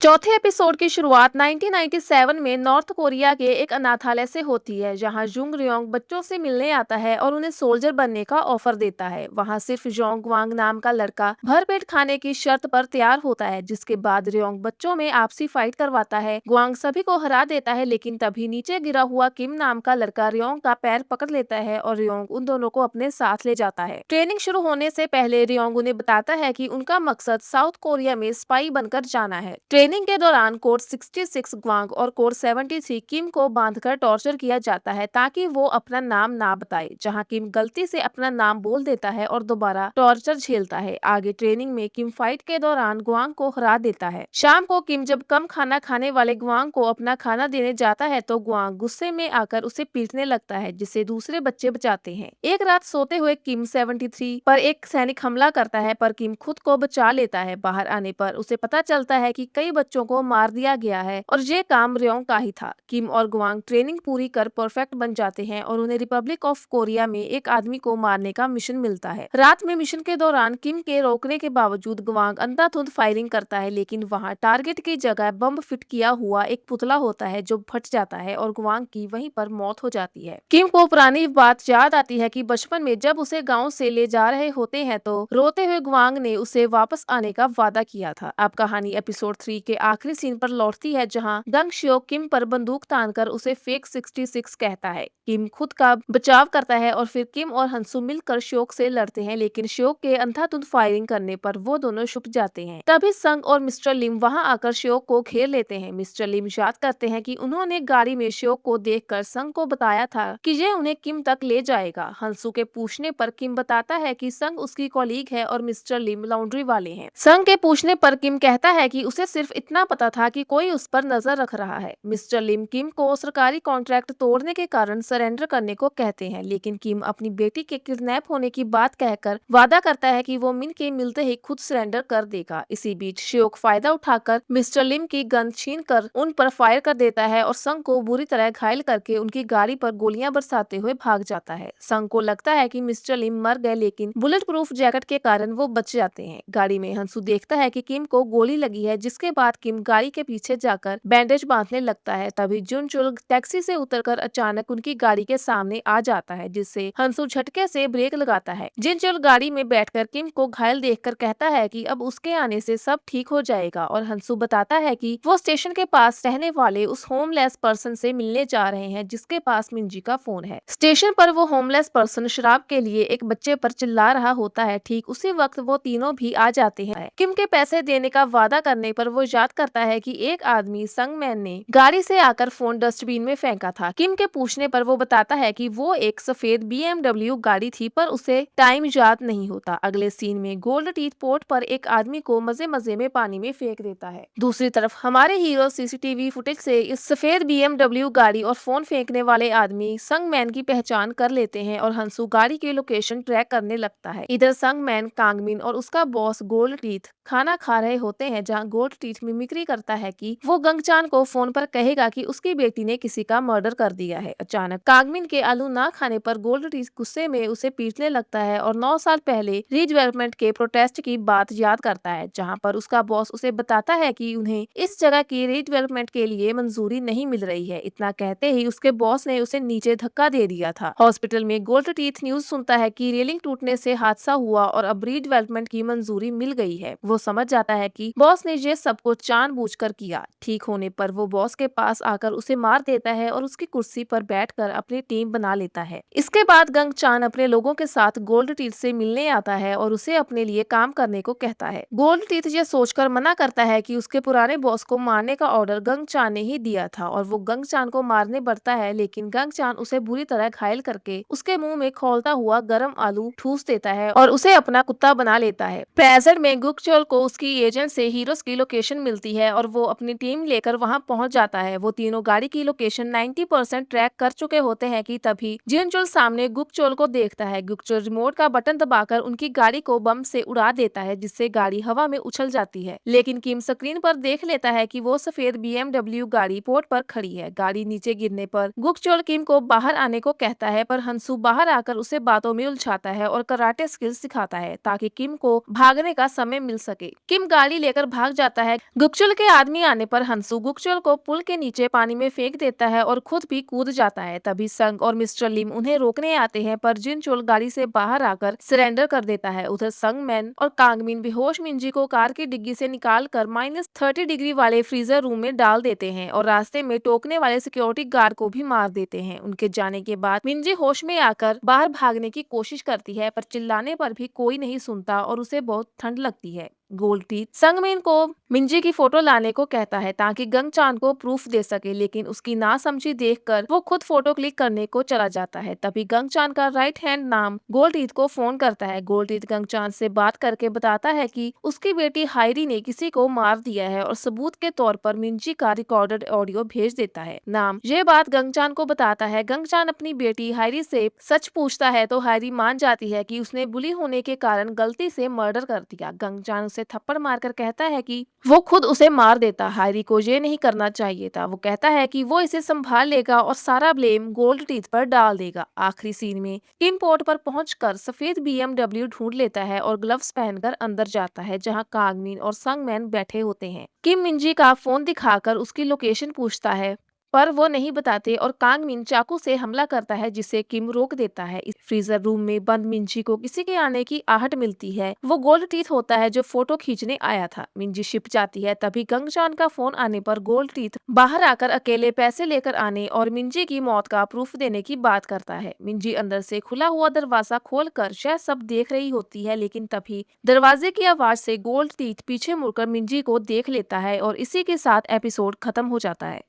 चौथे एपिसोड की शुरुआत 1997 में नॉर्थ कोरिया के एक अनाथालय से होती है, जहां जुंग रियोंग बच्चों से मिलने आता है और उन्हें सोल्जर बनने का ऑफर देता है। वहां सिर्फ जोंग वांग नाम का लड़का भरपेट खाने की शर्त पर तैयार होता है, जिसके बाद रियोंग बच्चों में आपसी फाइट करवाता है। ग्वांग सभी को हरा देता है, लेकिन तभी नीचे गिरा हुआ किम नाम का लड़का रियोंग का पैर पकड़ लेता है और रियोंग उन दोनों को अपने साथ ले जाता है। ट्रेनिंग शुरू होने से पहले रियोंग उन्हें बताता है कि उनका मकसद साउथ कोरिया में स्पाई बनकर जाना है। ट्रेनिंग के दौरान कोड 66 ग्वांग और कोड 73 किम को बांधकर टॉर्चर किया जाता है ताकि वो अपना नाम ना बताए, जहां किम गलती से अपना नाम बोल देता है और दोबारा टॉर्चर झेलता है। आगे ट्रेनिंग में किम फाइट के दौरान ग्वांग को हरा देता है। शाम को किम जब कम खाना खाने वाले ग्वांग को अपना खाना देने जाता है तो ग्वांग गुस्से में आकर उसे पीटने लगता है, जिससे दूसरे बच्चे बचाते हैं। एक रात सोते हुए किम 73 पर एक सैनिक हमला करता है, पर किम खुद को बचा लेता है। बाहर आने पर उसे पता चलता है कि कई बच्चों को मार दिया गया है और ये काम रियोंग का ही था। किम और ग्वांग ट्रेनिंग पूरी कर परफेक्ट बन जाते हैं और उन्हें रिपब्लिक ऑफ कोरिया में एक आदमी को मारने का मिशन मिलता है। रात में मिशन के दौरान किम के रोकने के बावजूद ग्वांग अंधाधुंध फायरिंग करता है, लेकिन वहां टारगेट की जगह बम फिट किया हुआ एक पुतला होता है जो फट जाता है और ग्वांग की वहीं पर मौत हो जाती है। किम को पुरानी बात याद आती है कि बचपन में जब उसे गाँव से ले जा रहे होते हैं तो रोते हुए ग्वांग ने उसे वापस आने का वादा किया था। अब कहानी एपिसोड 3 के आखिरी सीन पर लौटती है, जहां गंग शियो किम पर बंदूक तानकर उसे फेक 66 कहता है। किम खुद का बचाव करता है और फिर किम और हंसू मिलकर श्योक से लड़ते हैं, लेकिन श्योक के अंधाधुंध फायरिंग करने पर वो दोनों छुप जाते हैं। तभी संग और मिस्टर लिम वहां आकर श्योक को घेर लेते हैं। मिस्टर लिम याद करते हैं कि उन्होंने गाड़ी में श्योक को देखकर संग को बताया था कि ये उन्हें किम तक ले जाएगा। हंसू के पूछने पर किम बताता है कि संग उसकी कॉलीग है और मिस्टर लिम लॉन्ड्री वाले हैं। संग के पूछने पर किम कहता है कि उसे सिर्फ इतना पता था कि कोई उस पर नजर रख रहा है। मिस्टर लिम किम को सरकारी कॉन्ट्रैक्ट तोड़ने के कारण सरेंडर करने को कहते हैं, लेकिन किम अपनी बेटी के किडनैप होने की बात कहकर वादा करता है कि वो मिन के मिलते ही खुद सरेंडर कर देगा। इसी बीच श्योक फायदा उठाकर मिस्टर लिम की गन छीन कर उन पर फायर कर देता है और संग को बुरी तरह घायल करके उनकी गाड़ी पर गोलियां बरसाते हुए भाग जाता है। संग को लगता है कि मिस्टर लिम मर गए, लेकिन बुलेट प्रूफ जैकेट के कारण वो बच जाते हैं। गाड़ी में हंसू देखता है कि किम को गोली लगी है, जिसके बाद किम गाड़ी के पीछे जाकर बैंडेज बांधने लगता है। तभी जुन चुल टैक्सी से उतरकर अचानक उनकी गाड़ी के सामने आ जाता है, जिससे हंसू झटके से ब्रेक लगाता है। जिन चुल गाड़ी में बैठकर किम को घायल देखकर कहता है कि अब उसके आने से सब ठीक हो जाएगा और हंसू बताता है कि वो स्टेशन के पास रहने वाले उस होमलेस पर्सन से मिलने जा रहे हैं, जिसके पास मिंजी का फोन है। स्टेशन पर वो होमलेस पर्सन शराब के लिए एक बच्चे पर चिल्ला रहा होता है। ठीक उसी वक्त वो तीनों भी आ जाते हैं। किम के पैसे देने का वादा करने पर वो याद करता है कि एक आदमी संगमैन ने गाड़ी से आकर फोन डस्टबिन में फेंका था। किम के पूछने पर वो बताता है कि वो एक सफेद BMW गाड़ी थी, पर उसे टाइम याद नहीं होता। अगले सीन में गोल्ड टीथ पोर्ट पर एक आदमी को मजे मजे में पानी में फेंक देता है। दूसरी तरफ हमारे हीरो CCTV फुटेज से इस सफेद BMW गाड़ी और फोन फेंकने वाले आदमी संगमैन की पहचान कर लेते हैं और हंसू गाड़ी की लोकेशन ट्रैक करने लगता है। इधर संगमैन कांगमिन और उसका बॉस गोल्ड टीथ खाना खा रहे होते हैं, जहां गोल्ड टीथ मिमिक्री करता है कि वो गंगचान को फोन पर कहेगा कि उसकी बेटी ने किसी का मर्डर कर दिया है। अचानक कांगमिन के आलू ना खाने पर गोल्ड टीथ गुस्से में उसे पीटने लगता है और 9 साल पहले रीडेवलपमेंट के प्रोटेस्ट की बात याद करता है, जहां पर उसका बॉस उसे बताता है कि उन्हें इस जगह की रीडेवलपमेंट के लिए मंजूरी नहीं मिल रही है। इतना कहते ही उसके बॉस ने उसे नीचे धक्का दे दिया था। हॉस्पिटल में गोल्ड टीथ न्यूज सुनता है कि रेलिंग टूटने से हादसा हुआ और अब रीडेवलपमेंट की मंजूरी मिल गई है। वो समझ जाता है कि बॉस ने ये सब कुछ जानबूझकर किया। ठीक होने पर वो बॉस के पास आकर उसे मार देता है और उसकी कुर्सी पर बैठकर अपनी टीम बना लेता है। इसके बाद गंग चान अपने लोगों के साथ गोल्ड टीथ से मिलने आता है और उसे अपने लिए काम करने को कहता है। गोल्ड टीथ ये सोचकर मना करता है कि उसके पुराने बॉस को मारने का ऑर्डर गंग चान ने ही दिया था और वो गंग चान को मारने बढ़ता है, लेकिन गंग चान उसे बुरी तरह घायल करके उसके मुंह में खौलता हुआ गर्म आलू ठूस देता है और उसे अपना कुत्ता बना लेता है। प्रेजेंट में गुकचोल को उसकी एजेंट से हीरोज की लोकेशन मिलती है और वो अपनी टीम लेकर वहां पहुंच जाता है। वो तीनों गाड़ी की लोकेशन 90% ट्रैक कर चुके होते हैं कि तभी जिनचोल सामने गुकचोल को देखता है। गुकचोल रिमोट का बटन दबाकर उनकी गाड़ी को बम से उड़ा देता है, जिससे गाड़ी हवा में उछल जाती है। लेकिन किम स्क्रीन पर देख लेता है कि वो सफेद BMW गाड़ी पोर्ट पर खड़ी है। गाड़ी नीचे गिरने पर गुकचोल किम को बाहर आने को कहता है, पर हंसू बाहर आकर उसे बातों में उलझाता है और कराटे स्किल्स सिखाता है ताकि किम को भागने का समय मिल सके। किम गाड़ी लेकर भाग जाता है। गुकचुल के आदमी आने पर हंसू गुकचुल को पुल के नीचे पानी में फेंक देता है और खुद भी कूद जाता है। तभी संग और मिस्टर लिम उन्हें रोकने आते हैं, पर जिनचुल गाड़ी से बाहर आकर सरेंडर कर देता है। उधर संग मैन और कांगमिन बेहोश मिंजी को कार की डिग्गी से निकाल कर -30 डिग्री वाले फ्रीजर रूम में डाल देते हैं और रास्ते में टोकने वाले सिक्योरिटी गार्ड को भी मार देते हैं। उनके जाने के बाद मिंजी होश में आकर बाहर भागने की कोशिश करती है, पर चिल्लाने पर भी कोई नहीं सुनता और उसे बहुत ठंड लगती है। गोल्ड टीथ संगमीन को मिंजी की फोटो लाने को कहता है ताकि गंगचान को प्रूफ दे सके, लेकिन उसकी नासमझी देखकर वो खुद फोटो क्लिक करने को चला जाता है। तभी गंगचान का राइट हैंड नाम गोल्ड टीथ को फोन करता है। गोल्ड टीथ गंगचान से बात करके बताता है कि उसकी बेटी हायरी ने किसी को मार दिया है और सबूत के तौर पर मिंजी का रिकॉर्डेड ऑडियो भेज देता है। नाम ये बात गंगचान को बताता है। गंगचान अपनी बेटी हायरी से सच पूछता है तो हायरी मान जाती है कि उसने बुली होने के कारण गलती से मर्डर कर दिया। गंगचान उसे थप्पड़ मारकर कहता है कि वो खुद उसे मार देता। हायरी को ये नहीं करना चाहिए था। वो कहता है कि वो इसे संभाल लेगा और सारा ब्लेम गोल्ड टीथ पर डाल देगा। आखिरी सीन में किम पोर्ट पर पहुंचकर सफेद BMW ढूंढ लेता है और ग्लव्स पहनकर अंदर जाता है, जहां कांगमिन और संगमैन बैठे होते हैं। किम मिंजी का फोन दिखाकर उसकी लोकेशन पूछता है, पर वो नहीं बताते और कांग मिन चाकू से हमला करता है, जिसे किम रोक देता है। इस फ्रीजर रूम में बंद मिंजी को किसी के आने की आहट मिलती है। वो गोल्ड टीथ होता है जो फोटो खींचने आया था। मिंजी छिप जाती है। तभी गंगचान का फोन आने पर गोल्ड टीथ बाहर आकर अकेले पैसे लेकर आने और मिंजी की मौत का प्रूफ देने की बात करता है। मिंजी अंदर से खुला हुआ दरवाजा खोलकर यह सब देख रही होती है, लेकिन तभी दरवाजे की आवाज से गोल्ड टीथ पीछे मुड़कर मिंजी को देख लेता है और इसी के साथ एपिसोड खत्म हो जाता है।